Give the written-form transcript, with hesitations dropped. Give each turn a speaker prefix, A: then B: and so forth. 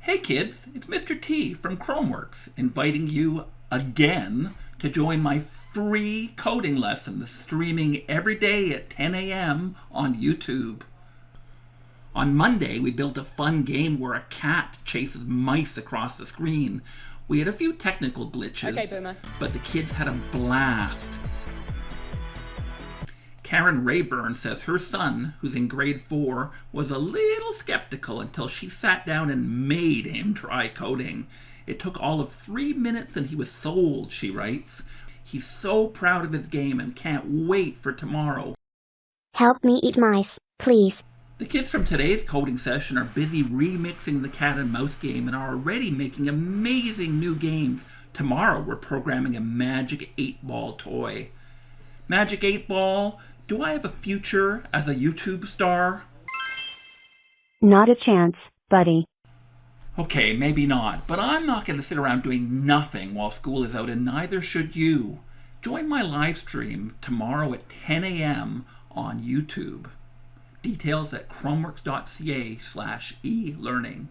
A: Hey kids, it's Mr. T from Chromeworks, inviting you again to join my free coding lessons streaming every day at 10 a.m. on YouTube. On Monday, we built a fun game where a cat chases mice across the screen. We had a few technical glitches,
B: Okay, Boomer.
A: but the kids had a blast. Karen Rayburn says her son, who's in grade 4, was a little skeptical until she sat down and made him try coding. It took all of 3 minutes and he was sold, she writes. He's so proud of his game and can't wait for tomorrow.
C: Help me eat mice, please.
A: The kids from today's coding session are busy remixing the cat and mouse game and are already making amazing new games. Tomorrow we're programming a Magic 8-Ball toy. Magic 8-Ball, do I have a future as a YouTube star?
C: Not a chance, buddy.
A: Okay, maybe not, but I'm not going to sit around doing nothing while school is out, and neither should you. Join my live stream tomorrow at 10 a.m. on YouTube. Details at chromeworks.ca/e-learning.